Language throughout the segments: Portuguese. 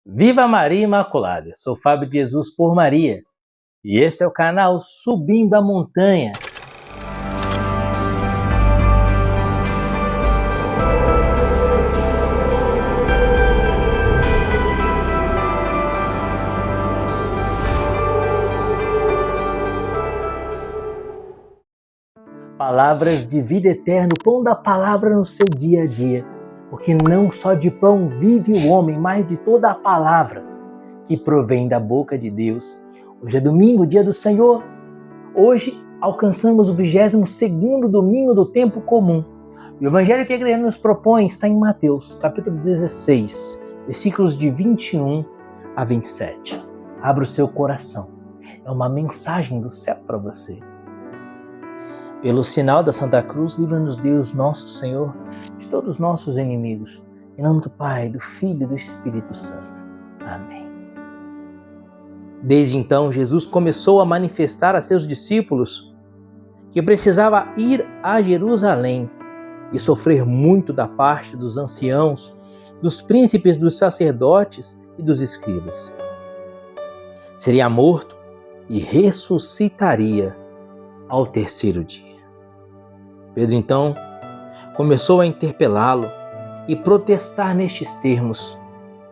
Viva Maria Imaculada! Sou Fábio de Jesus por Maria e esse é o canal Subindo a Montanha. Palavras de vida eterna, o pão da palavra no seu dia a dia. Porque não só de pão vive o homem, mas de toda a palavra que provém da boca de Deus. Hoje é domingo, dia do Senhor. Hoje alcançamos o 22º domingo do tempo comum. E o evangelho que a igreja nos propõe está em Mateus, capítulo 16, versículos de 21 a 27. Abra o seu coração. É uma mensagem do céu para você. Pelo sinal da Santa Cruz, livra-nos Deus, nosso Senhor, de todos os nossos inimigos. Em nome do Pai, do Filho e do Espírito Santo. Amém. Desde então, Jesus começou a manifestar a seus discípulos que precisava ir a Jerusalém e sofrer muito da parte dos anciãos, dos príncipes, dos sacerdotes e dos escribas. Seria morto e ressuscitaria ao terceiro dia. Pedro então começou a interpelá-lo e protestar nestes termos: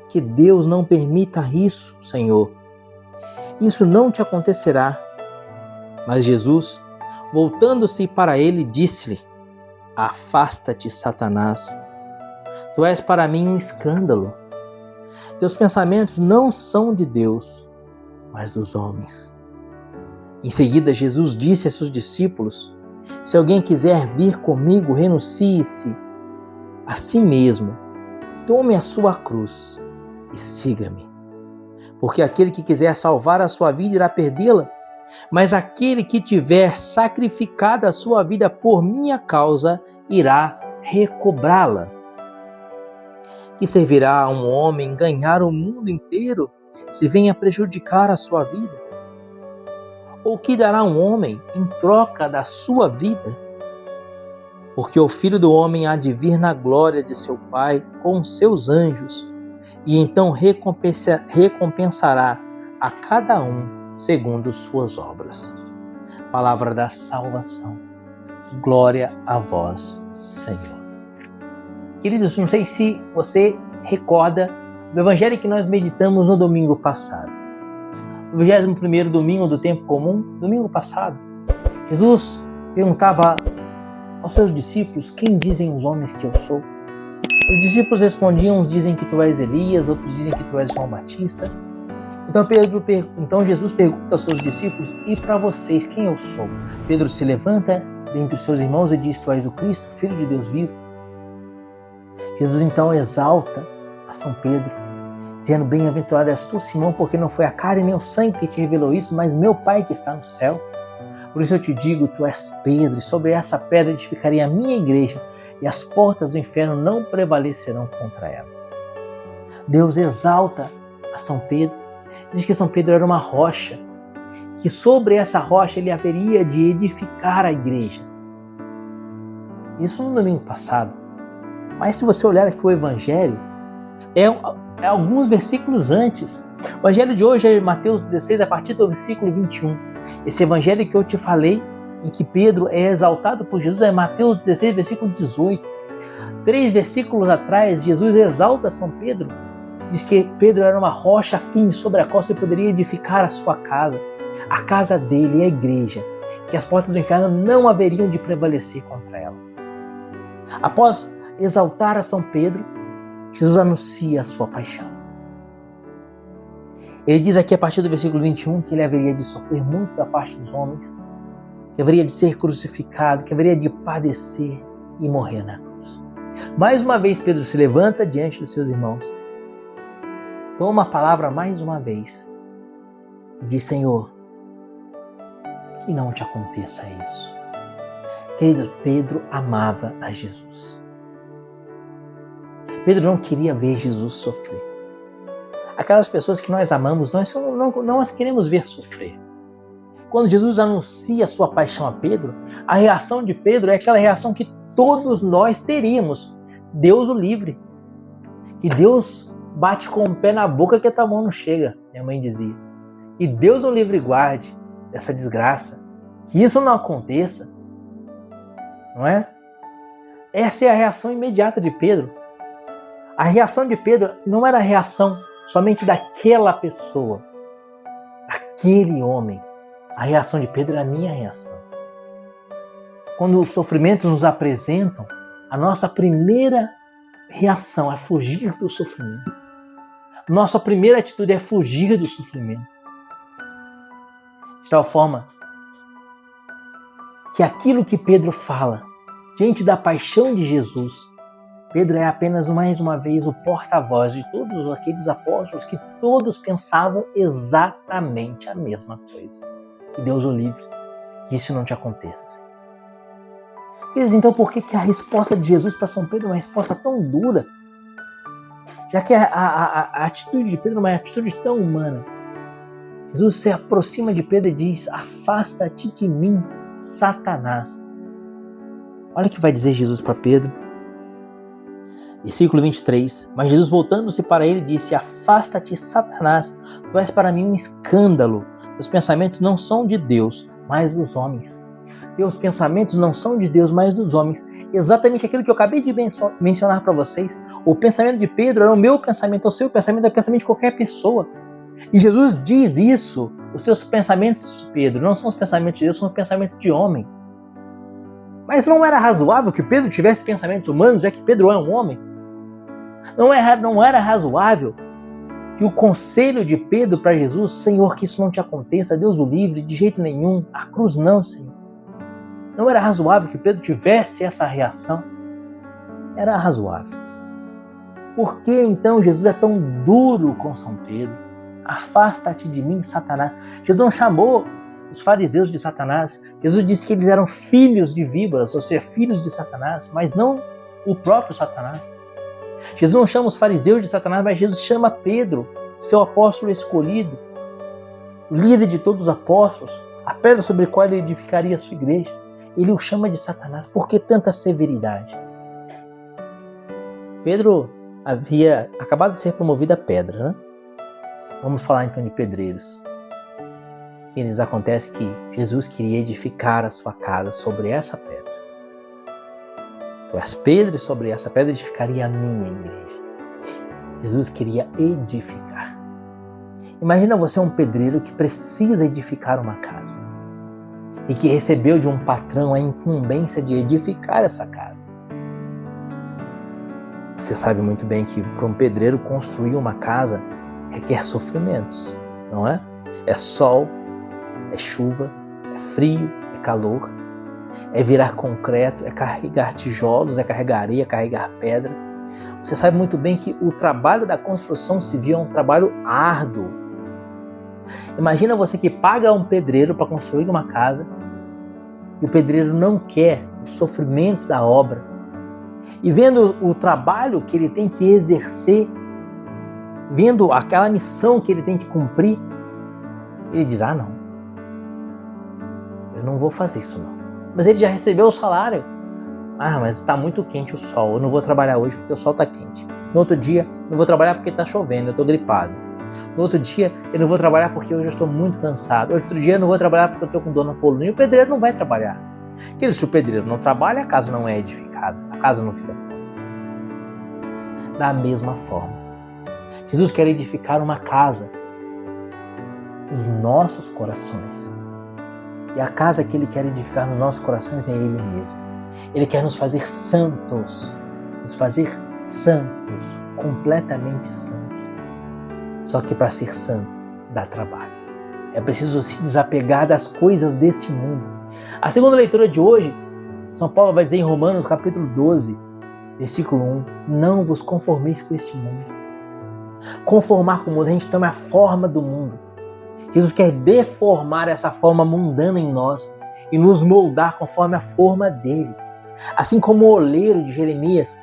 que Deus não permita isso, Senhor. Isso não te acontecerá. Mas Jesus, voltando-se para ele, disse-lhe: afasta-te, Satanás. Tu és para mim um escândalo. Teus pensamentos não são de Deus, mas dos homens. Em seguida, Jesus disse a seus discípulos: se alguém quiser vir comigo, renuncie-se a si mesmo, tome a sua cruz e siga-me. Porque aquele que quiser salvar a sua vida irá perdê-la, mas aquele que tiver sacrificado a sua vida por minha causa irá recobrá-la. Que servirá a um homem ganhar o mundo inteiro se venha prejudicar a sua vida? Ou que dará um homem em troca da sua vida? Porque o Filho do Homem há de vir na glória de seu Pai com seus anjos, e então recompensará a cada um segundo suas obras. Palavra da salvação. Glória a vós, Senhor. Queridos, não sei se você recorda do evangelho que nós meditamos no domingo passado. No 21º domingo do tempo comum, domingo passado, Jesus perguntava aos seus discípulos: quem dizem os homens que eu sou? Os discípulos respondiam: uns dizem que tu és Elias, outros dizem que tu és João Batista. Então Jesus pergunta aos seus discípulos: e para vocês, quem eu sou? Pedro se levanta dentre os seus irmãos e diz: tu és o Cristo, Filho de Deus vivo. Jesus então exalta a São Pedro, dizendo: bem-aventurado és tu, Simão, porque não foi a carne nem o sangue que te revelou isso, mas meu Pai que está no céu. Por isso eu te digo, tu és Pedro, e sobre essa pedra edificarei a minha igreja, e as portas do inferno não prevalecerão contra ela. Deus exalta a São Pedro, diz que São Pedro era uma rocha, que sobre essa rocha ele haveria de edificar a igreja. Isso no domingo passado. Mas se você olhar aqui o Evangelho, é alguns versículos antes. O evangelho de hoje é Mateus 16, a partir do versículo 21. Esse evangelho que eu te falei, em que Pedro é exaltado por Jesus, é Mateus 16, versículo 18. 3 versículos atrás, Jesus exalta São Pedro. Diz que Pedro era uma rocha firme sobre a qual você poderia edificar a sua casa. A casa dele, a igreja. Que as portas do inferno não haveriam de prevalecer contra ela. Após exaltar a São Pedro, Jesus anuncia a sua paixão. Ele diz aqui a partir do versículo 21 que ele haveria de sofrer muito da parte dos homens, que haveria de ser crucificado, que haveria de padecer e morrer na cruz. Mais uma vez Pedro se levanta diante dos seus irmãos, toma a palavra mais uma vez e diz: Senhor, que não te aconteça isso. Querido, Pedro amava a Jesus. Pedro não queria ver Jesus sofrer. Aquelas pessoas que nós amamos, nós não as queremos ver sofrer. Quando Jesus anuncia a sua paixão a Pedro, a reação de Pedro é aquela reação que todos nós teríamos. Deus o livre. Que Deus bate com o pé na boca que a tua mão não chega, minha mãe dizia. Que Deus o livre e guarde dessa desgraça, que isso não aconteça, não é? Essa é a reação imediata de Pedro. A reação de Pedro não era a reação somente daquela pessoa, daquele homem. A reação de Pedro era a minha reação. Quando os sofrimentos nos apresentam, a nossa primeira reação é fugir do sofrimento. Nossa primeira atitude é fugir do sofrimento. De tal forma que aquilo que Pedro fala diante da paixão de Jesus, Pedro é apenas mais uma vez o porta-voz de todos aqueles apóstolos que todos pensavam exatamente a mesma coisa. Que Deus o livre, que isso não te aconteça, Senhor. Queridos, então por que a resposta de Jesus para São Pedro é uma resposta tão dura? Já que a atitude de Pedro é uma atitude tão humana. Jesus se aproxima de Pedro e diz: afasta-te de mim, Satanás. Olha o que vai dizer Jesus para Pedro. Versículo 23. Mas Jesus, voltando-se para ele, disse: afasta-te, Satanás, tu és para mim um escândalo. Teus pensamentos não são de Deus, mas dos homens. Teus pensamentos não são de Deus, mas dos homens. Exatamente aquilo que eu acabei de mencionar para vocês. O pensamento de Pedro era o meu pensamento, o seu pensamento é o pensamento de qualquer pessoa. E Jesus diz isso. Os teus pensamentos, Pedro, não são os pensamentos de Deus, são os pensamentos de homem. Mas não era razoável que Pedro tivesse pensamentos humanos, já que Pedro é um homem? Não era razoável que o conselho de Pedro para Jesus: Senhor, que isso não te aconteça, Deus o livre, de jeito nenhum, a cruz não, Senhor. Não era razoável que Pedro tivesse essa reação? Era razoável. Por que então Jesus é tão duro com São Pedro? Afasta-te de mim, Satanás. Jesus não chamou os fariseus de Satanás. Jesus disse que eles eram filhos de víboras, ou seja, filhos de Satanás, mas não o próprio Satanás. Jesus não chama os fariseus de Satanás, mas Jesus chama Pedro, seu apóstolo escolhido, o líder de todos os apóstolos, a pedra sobre a qual ele edificaria a sua igreja. Ele o chama de Satanás. Por que tanta severidade? Pedro havia acabado de ser promovido a pedra, né? Vamos falar então de pedreiros. Eles acontece que Jesus queria edificar a sua casa sobre essa pedra. Tu és Pedro, e sobre essa pedra edificaria a minha igreja. Jesus queria edificar. Imagina você um pedreiro que precisa edificar uma casa e que recebeu de um patrão a incumbência de edificar essa casa. Você sabe muito bem que para um pedreiro construir uma casa requer sofrimentos, não é? É sol, é chuva, é frio, é calor, é virar concreto, é carregar tijolos, é carregar areia, é carregar pedra. Você sabe muito bem que o trabalho da construção civil é um trabalho árduo. Imagina você que paga um pedreiro para construir uma casa e o pedreiro não quer o sofrimento da obra. E vendo o trabalho que ele tem que exercer, vendo aquela missão que ele tem que cumprir, ele diz: não, eu não vou fazer isso não. Mas ele já recebeu o salário. Mas está muito quente o sol, eu não vou trabalhar hoje porque o sol está quente. No outro dia, não vou trabalhar porque está chovendo, eu estou gripado. No outro dia, eu não vou trabalhar porque hoje eu estou muito cansado. Outro dia, eu não vou trabalhar porque eu estou com dor na coluna. E o pedreiro não vai trabalhar. Porque se o pedreiro não trabalha, a casa não é edificada. A casa não fica pronta. Da mesma forma, Jesus quer edificar uma casa, os nossos corações. E a casa que Ele quer edificar nos nossos corações é Ele mesmo. Ele quer nos fazer santos, completamente santos. Só que para ser santo dá trabalho. É preciso se desapegar das coisas desse mundo. A segunda leitura de hoje, São Paulo vai dizer em Romanos capítulo 12, versículo 1, não vos conformeis com este mundo. Conformar com o mundo, a gente toma a forma do mundo. Jesus quer deformar essa forma mundana em nós e nos moldar conforme a forma dele. Assim como o oleiro de Jeremias,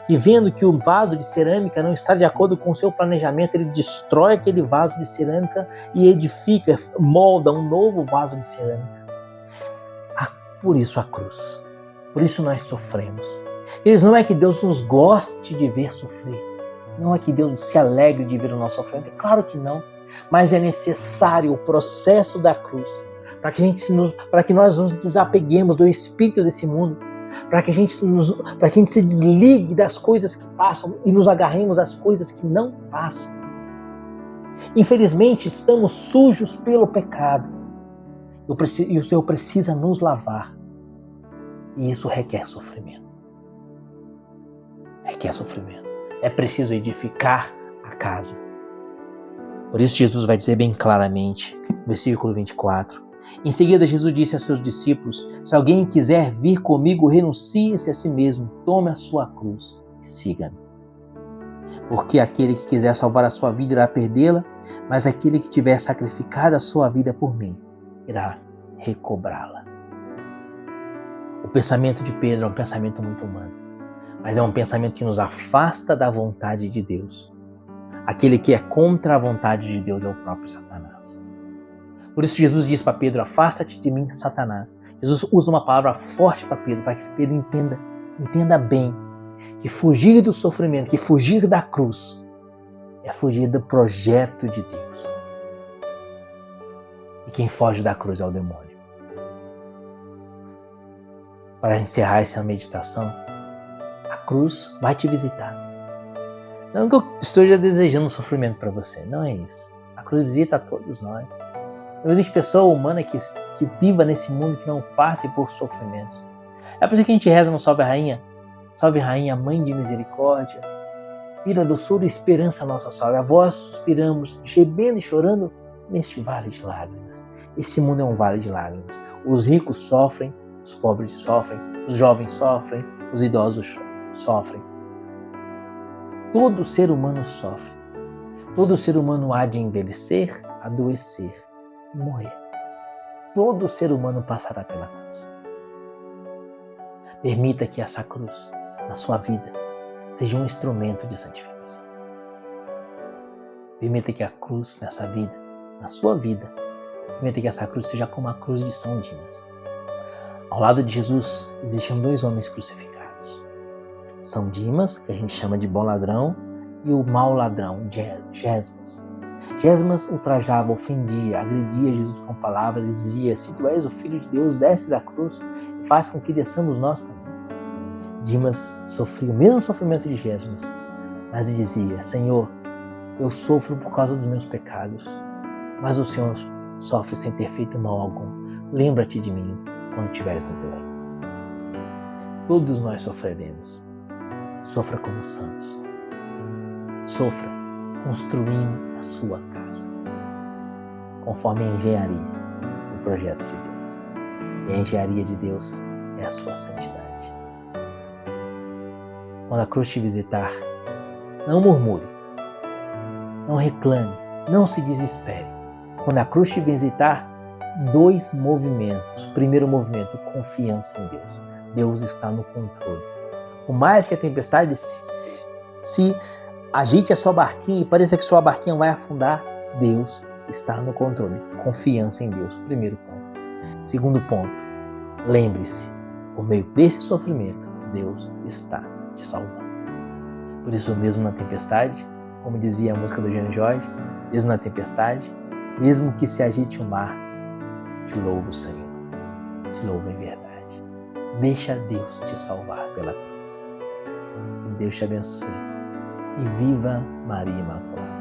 que vendo que o vaso de cerâmica não está de acordo com o seu planejamento, ele destrói aquele vaso de cerâmica e edifica, molda um novo vaso de cerâmica. Por isso a cruz. Por isso nós sofremos. Eles não é que Deus nos goste de ver sofrer. Não é que Deus se alegre de ver o nosso sofrimento, é claro que não. Mas é necessário o processo da cruz para que nós nos desapeguemos do espírito desse mundo, para que a gente se desligue das coisas que passam e nos agarremos às coisas que não passam. Infelizmente, estamos sujos pelo pecado e o Senhor precisa nos lavar. E isso requer sofrimento. Requer sofrimento. É preciso edificar a casa. Por isso Jesus vai dizer bem claramente, versículo 24. Em seguida Jesus disse a seus discípulos: se alguém quiser vir comigo, renuncie-se a si mesmo, tome a sua cruz e siga-me. Porque aquele que quiser salvar a sua vida irá perdê-la, mas aquele que tiver sacrificado a sua vida por mim irá recobrá-la. O pensamento de Pedro é um pensamento muito humano, mas é um pensamento que nos afasta da vontade de Deus. Aquele que é contra a vontade de Deus é o próprio Satanás. Por isso Jesus diz para Pedro: afasta-te de mim, Satanás. Jesus usa uma palavra forte para Pedro, para que Pedro entenda bem que fugir do sofrimento, que fugir da cruz, é fugir do projeto de Deus. E quem foge da cruz é o demônio. Para encerrar essa meditação, a cruz vai te visitar. Não que eu esteja desejando sofrimento para você, não é isso. A cruz visita a todos nós. Não existe pessoa humana que viva nesse mundo que não passe por sofrimentos. É por isso que a gente reza no Salve Rainha. Salve Rainha, Mãe de Misericórdia, Filha doçura e esperança nossa salve. A vós suspiramos, gemendo e chorando neste vale de lágrimas. Esse mundo é um vale de lágrimas. Os ricos sofrem, os pobres sofrem, os jovens sofrem, os idosos sofrem. Todo ser humano sofre. Todo ser humano há de envelhecer, adoecer e morrer. Todo ser humano passará pela cruz. Permita que essa cruz, na sua vida, seja um instrumento de santificação. Permita que a cruz nessa vida, na sua vida, permita que essa cruz seja como a cruz de São Dimas. Ao lado de Jesus existiam 2 homens crucificados. São Dimas, que a gente chama de bom ladrão, e o mau ladrão, Gesmas. Gesmas ultrajava, ofendia, agredia Jesus com palavras e dizia: se tu és o Filho de Deus, desce da cruz e faz com que desçamos nós também. Dimas sofria o mesmo sofrimento de Gesmas, mas dizia: Senhor, eu sofro por causa dos meus pecados, mas o Senhor sofre sem ter feito mal algum. Lembra-te de mim quando estiveres no teu reino. Todos nós sofreremos. Sofra como santos. Sofra construindo a sua casa, conforme a engenharia do projeto de Deus. E a engenharia de Deus é a sua santidade. Quando a cruz te visitar, não murmure, não reclame, não se desespere. Quando a cruz te visitar, 2 movimentos. Primeiro movimento, confiança em Deus. Deus está no controle. Por mais que a tempestade se agite a sua barquinha e pareça que sua barquinha vai afundar, Deus está no controle. Confiança em Deus. Primeiro ponto. Segundo ponto, lembre-se, por meio desse sofrimento, Deus está te salvando. Por isso, mesmo na tempestade, como dizia a música do Jean Jorge, mesmo na tempestade, mesmo que se agite o mar, te louvo, Senhor. Te louvo em verdade. Deixa Deus te salvar pela cruz. Que Deus te abençoe. E viva Maria Imaculada.